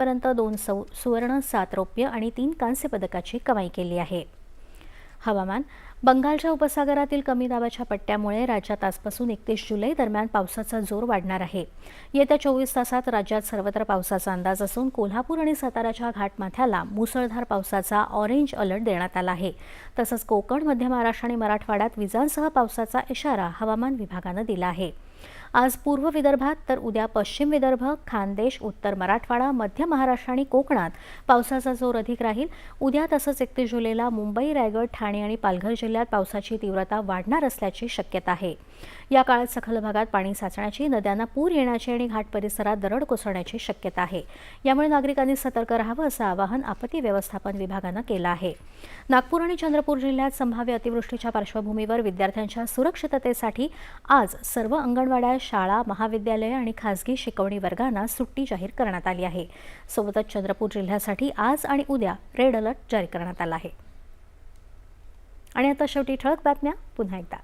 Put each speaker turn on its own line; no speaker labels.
पर्यंत 2 सुवर्ण, 7 रौप्य आणि 3 कांस्य पदकाची कमाई केली आहे. हवामान. बंगालच्या उपसागरातील कमी दाबाच्या पट्ट्यामुळे राज्यात आजपासून 31 जुलै दरम्यान पावसाचा जोर वाढणार आहे. येत्या 24 तासात राज्यात सर्वत्र पावसाचा अंदाज असून कोल्हापूर आणि साताराच्या घाटमाथ्याला मुसळधार पावसाचा ऑरेंज अलर्ट देण्यात आला आहे. तसंच कोकण, मध्य महाराष्ट्र आणि मराठवाड्यात विजांसह पावसाचा इशारा हवामान विभागानं दिला आहे. आज पूर्व विदर्भात तर उद्या पश्चिम विदर्भ, खानदेश, उत्तर मराठवाडा, मध्य महाराष्ट्र आणि कोकणात पावसाचा जोर अधिक राहील. उद्या तसंच 31 जुलैला मुंबई, रायगड, ठाणे आणि पालघर जिल्ह्यात पावसाची तीव्रता वाढणार असल्याची शक्यता आहे. या काळात सखल भागात पाणी साचण्याची, नद्यांना पूर येण्याची आणि घाट परिसरात दरड कोसळण्याची शक्यता आहे. यामुळे नागरिकांनी सतर्क राहावं असं आवाहन आपत्ती व्यवस्थापन विभागानं केलं आहे. नागपूर आणि चंद्रपूर जिल्ह्यात संभाव्य अतिवृष्टीच्या पार्श्वभूमीवर विद्यार्थ्यांच्या सुरक्षिततेसाठी आज सर्व अंगणवाड्या, शाळा, महाविद्यालय आणि खासगी शिकवणी वर्गांना सुट्टी जाहीर करण्यात आली आहे. सोबतच चंद्रपूर जिल्ह्यासाठी आज आणि उद्या रेड अलर्ट जारी करण्यात आला आहे. आणि आता शेवटी ठळक बातम्या पुन्हा एकदा.